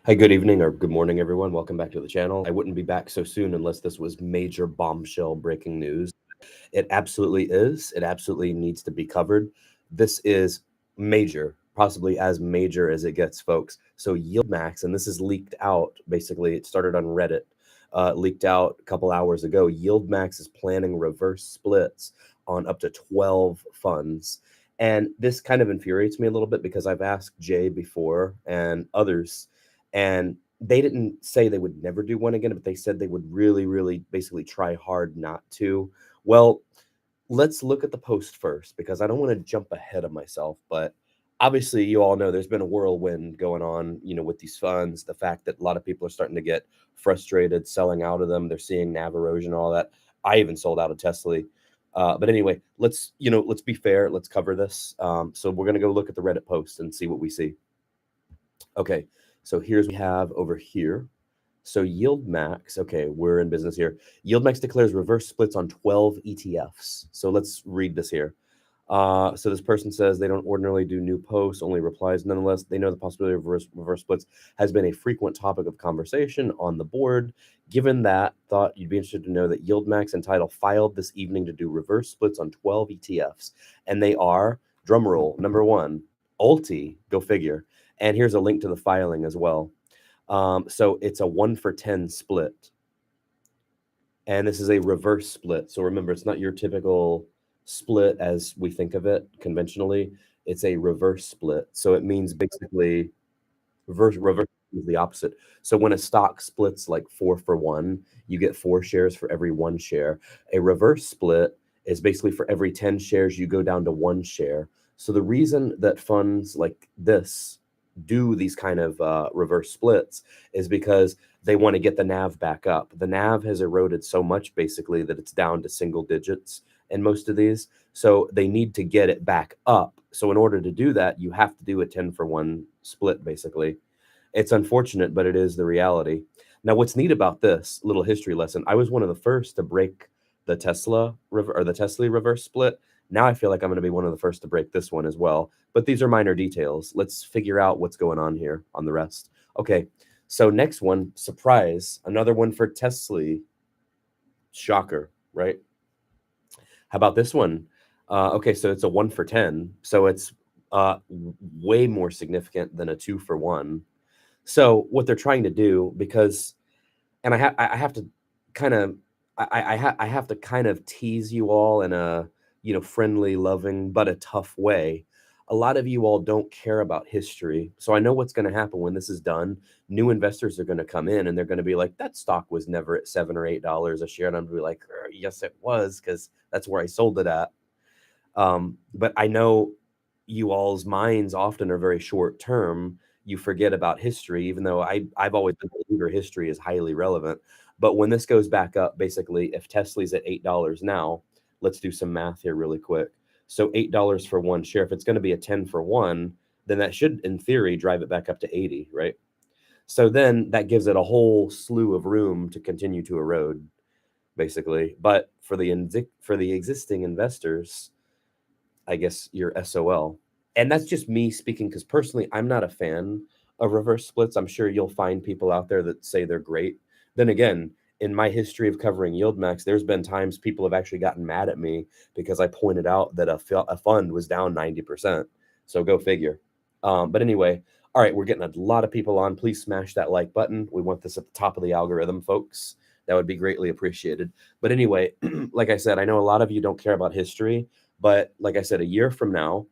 Hi, good evening or good morning, everyone. Welcome back to the channel. I wouldn't be back so soon unless this was major bombshell breaking news. It absolutely is. It absolutely needs to be covered. This is major, possibly as major as it gets, folks. So YieldMax, and this is leaked out. Basically, it started on Reddit, leaked out a couple hours ago. YieldMax is planning reverse splits on up to 12 funds. And this kind of infuriates me a little bit because I've asked Jay before and others, and they didn't say they would never do one again, but they said they would really, really basically try hard not to. Well, let's look at the post first because I don't want to jump ahead of myself, but obviously you all know there's been a whirlwind going on, with these funds, the fact that a lot of people are starting to get frustrated selling out of them. They're seeing NAV erosion, all that. I even sold out of TSLY. But anyway, let's be fair. Let's cover this. So we're going to go look at the Reddit post and see what we see. Okay, so here's what we have over here. So YieldMax, okay, we're in business here. YieldMax declares reverse splits on 12 ETFs. So let's read this here. So this person says they don't ordinarily do new posts, only replies. Nonetheless, they know the possibility of reverse splits has been a frequent topic of conversation on the board. Given that, thought you'd be interested to know that YieldMax and Tidal filed this evening to do reverse splits on 12 ETFs. And they are, drumroll, number one, ULTY, go figure. And here's a link to the filing as well. So it's a 1-for-10 split. And this is a reverse split. So remember, it's not your typical split as we think of it conventionally. It's a reverse split. So it means basically reverse is the opposite. So when a stock splits like 4-for-1, you get 4 shares for every 1 share. A reverse split is basically for every 10 shares, you go down to 1 share. So the reason that funds like this do these kind of reverse splits is because they want to get the NAV back up. The NAV has eroded so much basically that it's down to single digits in most of these. So they need to get it back up. So in order to do that, you have to do a 10-for-1 split basically. It's unfortunate, but it is the reality. Now, what's neat about this little history lesson, I was one of the first to break the TSLY reverse split. Now I feel like I'm going to be one of the first to break this one as well. But these are minor details. Let's figure out what's going on here on the rest. Okay, so next one, surprise, another one for TSLY. Shocker, right? How about this one? Okay, so it's a 1-for-10. So it's way more significant than a 2-for-1. So what they're trying to do, because, and I have to kind of, I have to kind of tease you all in a, friendly, loving, but a tough way. A lot of you all don't care about history. So I know what's going to happen when this is done. New investors are going to come in and they're going to be like, that stock was never at $7 or $8 a share. And I'm going to be like, yes, it was, because that's where I sold it at. But I know you all's minds often are very short term. You forget about history, even though I've always been a believer history is highly relevant. But when this goes back up, basically, if TSLY's at $8 now, let's do some math here really quick. So $8 for 1 share. If it's going to be a 10-for-1, then that should, in theory, drive it back up to 80, right? So then that gives it a whole slew of room to continue to erode, basically. But for the existing investors, I guess you're SOL. And that's just me speaking, because personally, I'm not a fan of reverse splits. I'm sure you'll find people out there that say they're great. Then again, in my history of covering YieldMax, there's been times people have actually gotten mad at me because I pointed out that a fund was down 90%. So go figure. But anyway, all right, we're getting a lot of people on. Please smash that like button. We want this at the top of the algorithm, folks. That would be greatly appreciated. But anyway, like I said, I know a lot of you don't care about history, but like I said, a year from now,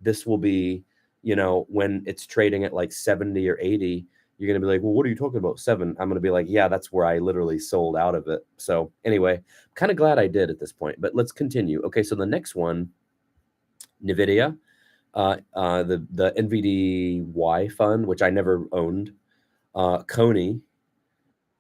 this will be, when it's trading at like 70 or 80, you're going to be like, well, what are you talking about? 7? I'm going to be like, yeah, that's where I literally sold out of it. So anyway, I'm kind of glad I did at this point, but let's continue. Okay, so the next one, NVDY, the NVDY fund, which I never owned, CONY,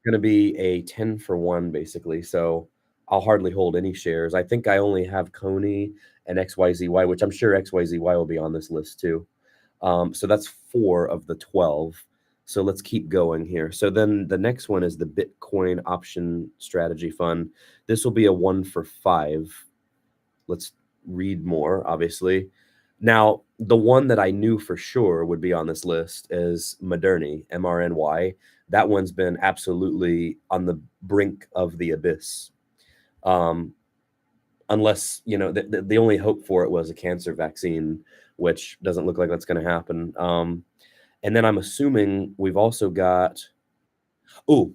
going to be a 10-for-1 basically. So I'll hardly hold any shares. I think I only have CONY and XYZY, which I'm sure XYZY will be on this list too. So that's 4 of the 12. So let's keep going here. So then the next one is the Bitcoin option strategy fund. This will be a 1-for-5. Let's read more, obviously. Now, the one that I knew for sure would be on this list is Moderny, MRNY. That one's been absolutely on the brink of the abyss. Unless, you know, the only hope for it was a cancer vaccine, which doesn't look like that's going to happen. And then I'm assuming we've also got, oh,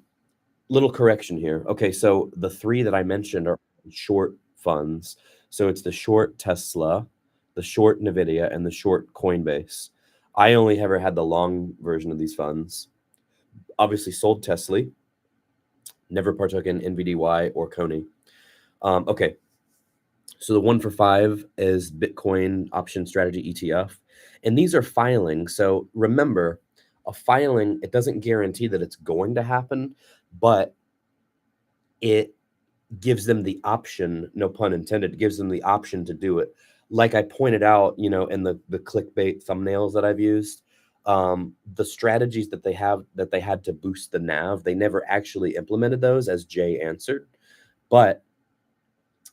little correction here. Okay, so the three that I mentioned are short funds. So it's the short Tesla, the short NVDY, and the short Coinbase. I only ever had the long version of these funds. Obviously sold TSLY, never partook in NVDY or CONY. Okay, so the 1 for 5 is Bitcoin option strategy ETF. And these are filings. So remember, a filing, it doesn't guarantee that it's going to happen, but it gives them the option, no pun intended, gives them the option to do it. Like I pointed out, you know, in the clickbait thumbnails that I've used, the strategies that they had to boost the NAV, they never actually implemented those, as Jay answered, but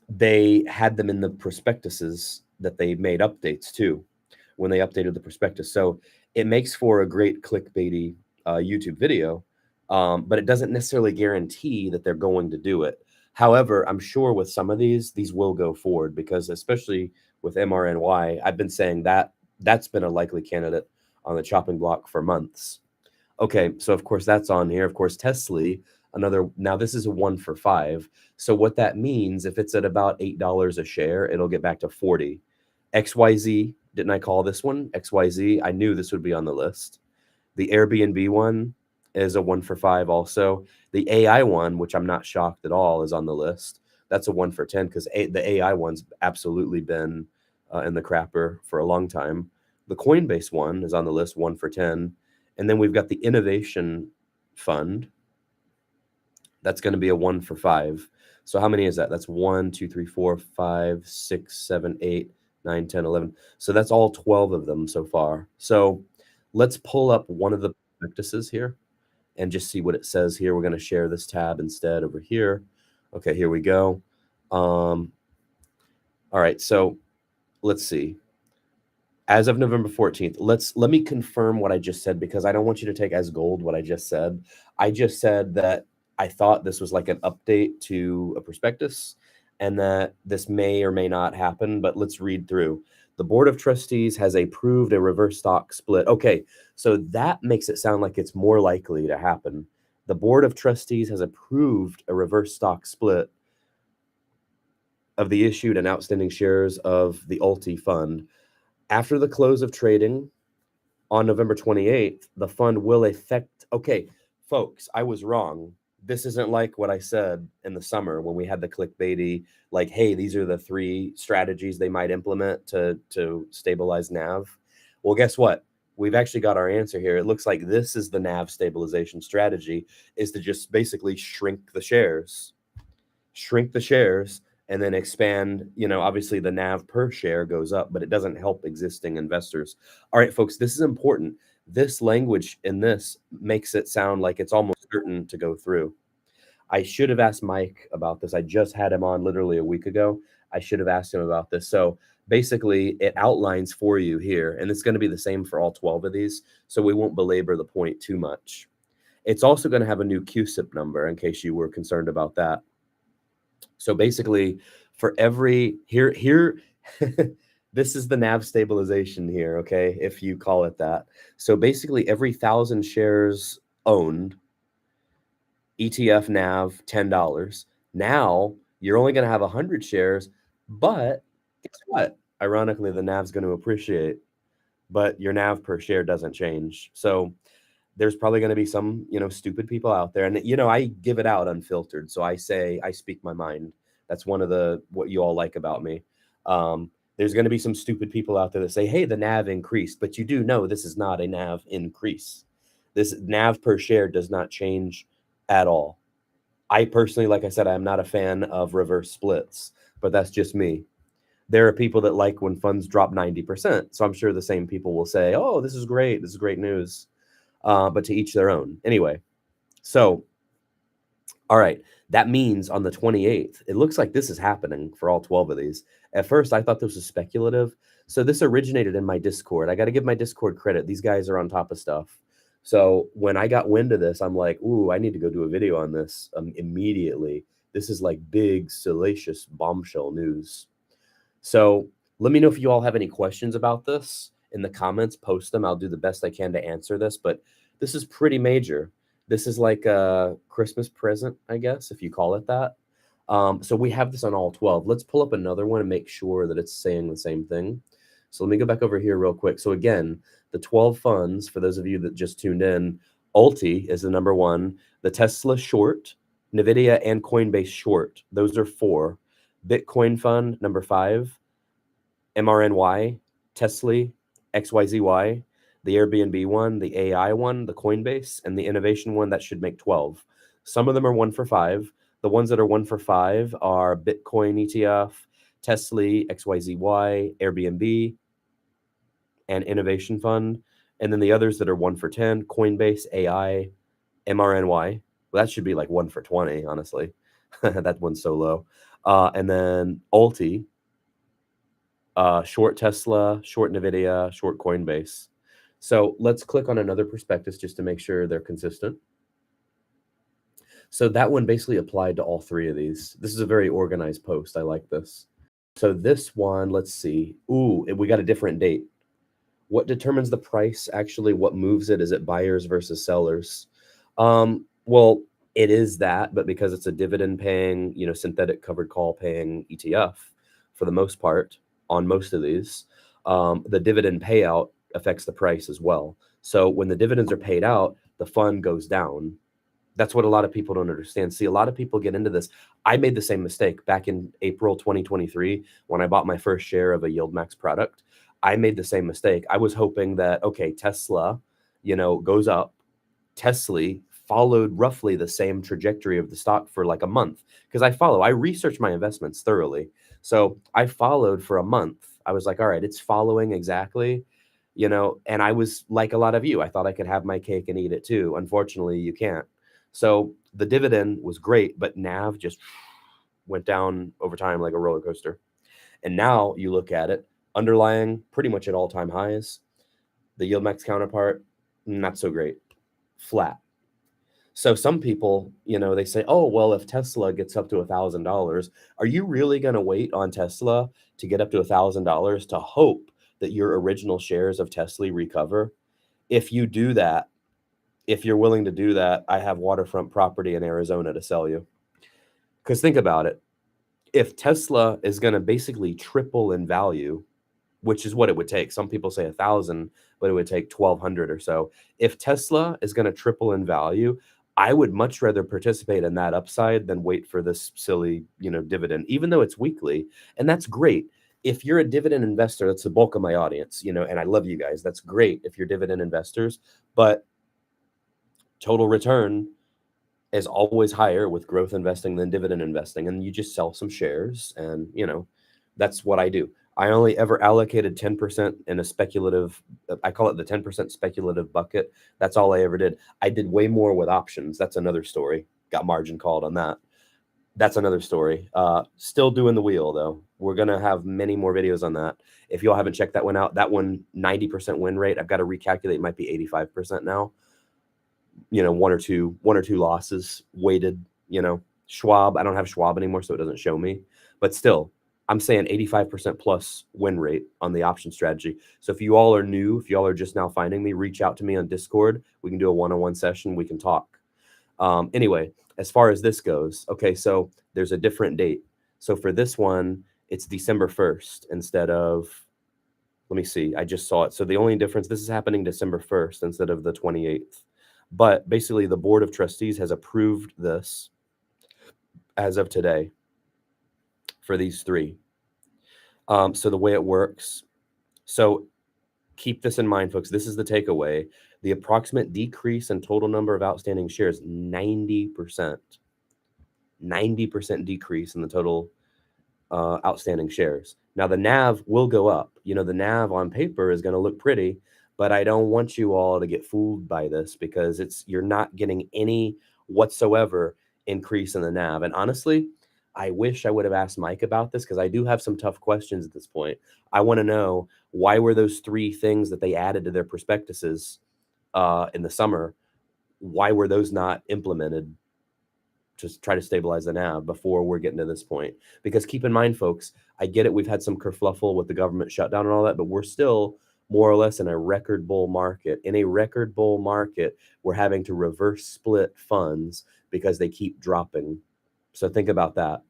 they had them in the prospectuses that they made updates to when they updated the prospectus. So it makes for a great clickbaity YouTube video, but it doesn't necessarily guarantee that they're going to do it. However, I'm sure with some of these will go forward, because especially with MRNY, I've been saying that that's been a likely candidate on the chopping block for months. Okay, so of course that's on here. Of course, TSLY, another, now this is a 1 for 5. So what that means, if it's at about $8 a share, it'll get back to 40. XYZ, didn't I call this one? XYZ, I knew this would be on the list. The Airbnb one is a 1 for 5 also. The AI one, which I'm not shocked at all, is on the list. That's a 1 for 10, because the AI one's absolutely been in the crapper for a long time. The Coinbase one is on the list, 1 for 10. And then we've got the Innovation Fund. That's going to be a 1 for 5. So how many is that? That's 1, 2, 3, 4, 5, 6, 7, 8, 9, 10, 11. So that's all 12 of them so far. So let's pull up one of the prospectuses here and just see what it says here. We're going to share this tab instead over here. Okay, here we go. All right, so let's see. As of November 14th, let me confirm what I just said, because I don't want you to take as gold what I just said. I just said that I thought this was like an update to a prospectus, and that this may or may not happen, but let's read through. The Board of Trustees has approved a reverse stock split. Okay, so that makes it sound like it's more likely to happen. The Board of Trustees has approved a reverse stock split of the issued and outstanding shares of the ULTY fund. After the close of trading on November 28th, the fund will affect. Okay, folks, I was wrong. This isn't like what I said in the summer when we had the clickbaity, like, hey, these are the 3 strategies they might implement to stabilize NAV. Well, guess what? We've actually got our answer here. It looks like this is the NAV stabilization strategy, is to just basically shrink the shares, and then expand. You know, obviously the NAV per share goes up, but it doesn't help existing investors. All right, folks, this is important. This language in this makes it sound like it's almost certain to go through. I should have asked Mike about this. I just had him on literally a week ago. I should have asked him about this. So basically it outlines for you here, and it's going to be the same for all 12 of these, so we won't belabor the point too much. It's also going to have a new QSIP number, in case you were concerned about that. So basically, for every here, this is the NAV stabilization here, okay, if you call it that. So basically, every 1,000 shares owned, ETF NAV $10. Now you're only going to have 100 shares, but guess what? Ironically, the NAV's going to appreciate, but your NAV per share doesn't change. So there's probably going to be some, you know, stupid people out there. And, you know, I give it out unfiltered. So I say, I speak my mind. That's one of what you all like about me. There's going to be some stupid people out there that say, hey, the NAV increased, but you do know this is not a NAV increase. This NAV per share does not change at all. I personally, like I said, I'm not a fan of reverse splits, but that's just me. There are people that like when funds drop 90%. So I'm sure the same people will say, oh, this is great. This is great news. But to each their own. Anyway, so, all right, that means on the 28th, it looks like this is happening for all 12 of these. At first, I thought this was speculative, So this originated in my Discord. I got to give my Discord credit. These guys are on top of stuff. So when I got wind of this, I'm like, ooh, I need to go do a video on this immediately. This is like big, salacious bombshell news. So let me know if you all have any questions about this in the comments. Post them. I'll do the best I can to answer this. But this is pretty major. This is like a Christmas present, I guess, if you call it that. So we have this on all 12. Let's pull up another one and make sure that it's saying the same thing. So let me go back over here real quick. So again, the 12 funds, for those of you that just tuned in, ULTY is the number one, the Tesla short, NVDY and Coinbase short. Those are 4. Bitcoin fund, number 5, MRNY, TSLY, XYZY, the Airbnb one, the AI one, the Coinbase, and the innovation one. That should make 12. Some of them are 1 for 5. The ones that are 1 for 5 are Bitcoin ETF, TSLY, XYZY, Airbnb, and Innovation Fund. And then the others that are 1 for 10, Coinbase, AI, MRNY. Well, that should be like 1 for 20, honestly. That one's so low. And then ULTY, short Tesla, short NVIDIA, short Coinbase. So let's click on another prospectus just to make sure they're consistent. So that one basically applied to all 3 of these. This is a very organized post. I like this. So this one, let's see. Ooh, we got a different date. What determines the price? Actually, what moves it? Is it buyers versus sellers? Well, it is that, but because it's a dividend paying, synthetic covered call paying ETF for the most part on most of these, the dividend payout affects the price as well. So when the dividends are paid out, the fund goes down. That's what a lot of people don't understand. See, a lot of people get into this. I made the same mistake back in April 2023 when I bought my first share of a YieldMax product. I made the same mistake. I was hoping that, okay, Tesla, goes up. TSLY followed roughly the same trajectory of the stock for like a month because I research my investments thoroughly. So I followed for a month. I was like, all right, it's following exactly, and I was like a lot of you. I thought I could have my cake and eat it too. Unfortunately, you can't. So the dividend was great, but NAV just went down over time like a roller coaster. And now you look at it, underlying pretty much at all-time highs. The YieldMax counterpart, not so great, flat. So some people, they say, oh, well, if Tesla gets up to $1,000, are you really going to wait on Tesla to get up to $1,000 to hope that your original shares of Tesla recover? If you do that, if you're willing to do that, I have waterfront property in Arizona to sell you. Because think about it. If Tesla is going to basically triple in value, which is what it would take. Some people say 1,000, but it would take 1,200 or so. If Tesla is going to triple in value, I would much rather participate in that upside than wait for this silly, dividend, even though it's weekly. And that's great. If you're a dividend investor, that's the bulk of my audience, and I love you guys. That's great if you're dividend investors, but total return is always higher with growth investing than dividend investing. And you just sell some shares and, that's what I do. I only ever allocated 10% in a speculative, I call it the 10% speculative bucket. That's all I ever did. I did way more with options. That's another story. Got margin called on that. That's another story. Still doing the wheel though. We're going to have many more videos on that. If y'all haven't checked that one out, that one 90% win rate, I've got to recalculate, might be 85% now. One or two losses weighted, Schwab. I don't have Schwab anymore, so it doesn't show me, but still, I'm saying 85% plus win rate on the option strategy. So if you all are new, if y'all are just now finding me, reach out to me on Discord. We can do a one-on-one session. We can talk. Anyway, as far as this goes, okay, so there's a different date. So for this one, it's December 1st instead of, let me see, I just saw it. So the only difference, this is happening December 1st instead of the 28th. But basically, the board of trustees has approved this as of today for these 3. So the way it works, so keep this in mind, folks. This is the takeaway. The approximate decrease in total number of outstanding shares, 90%. 90% decrease in the total outstanding shares. Now, the NAV will go up. The NAV on paper is going to look pretty, but I don't want you all to get fooled by this because you're not getting any whatsoever increase in the NAV. And honestly, I wish I would have asked Mike about this because I do have some tough questions at this point. I want to know, why were those 3 things that they added to their prospectuses in the summer, why were those not implemented to try to stabilize the NAV before we're getting to this point? Because keep in mind, folks, I get it. We've had some kerfluffle with the government shutdown and all that, but we're still more or less in a record bull market. In a record bull market, we're having to reverse split funds because they keep dropping. So think about that.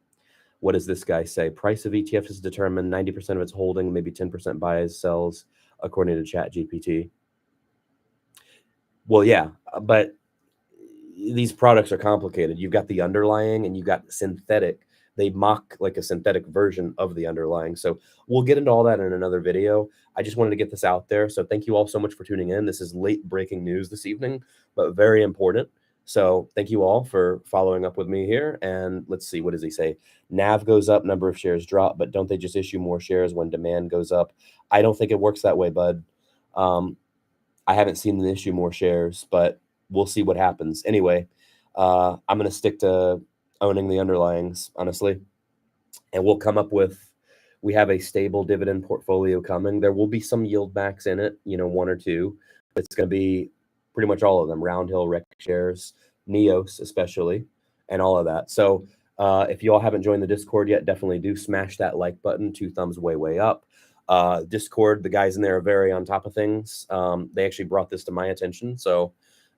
What does this guy say? Price of ETFs is determined 90% of its holding, maybe 10% buys, sells, according to ChatGPT. Well, yeah, but these products are complicated. You've got the underlying and you've got synthetic. They mock like a synthetic version of the underlying. So we'll get into all that in another video. I just wanted to get this out there. So thank you all so much for tuning in. This is late breaking news this evening, but very important. So thank you all for following up with me here. And let's see, what does he say? NAV goes up, number of shares drop, but don't they just issue more shares when demand goes up? I don't think it works that way, bud. I haven't seen them issue more shares, but we'll see what happens. Anyway, I'm going to stick to owning the underlyings, honestly. And we'll come up with, we have a stable dividend portfolio coming. There will be some YieldMax in it, 1 or 2. But it's going to be pretty much all of them. Round Hill, Rec shares, Neos especially, and all of that. So if you all haven't joined the Discord yet, definitely do smash that like button. 2 thumbs way up. Discord, the guys in there are very on top of things. They actually brought this to my attention. So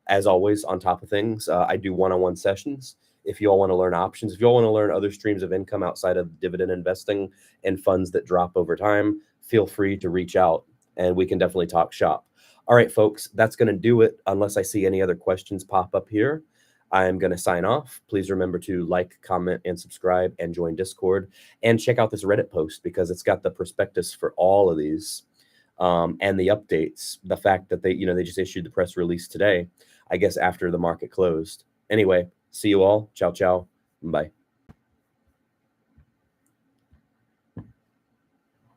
as always, on top of things, I do one-on-one sessions. If you all want to learn options, if you all want to learn other streams of income outside of dividend investing and funds that drop over time, feel free to reach out and we can definitely talk shop. All right, folks, that's going to do it. Unless I see any other questions pop up here, I'm going to sign off. Please remember to like, comment, and subscribe and join Discord and check out this Reddit post because it's got the prospectus for all of these and the updates. The fact that they just issued the press release today, I guess after the market closed. Anyway, see you all. Ciao, ciao. Bye.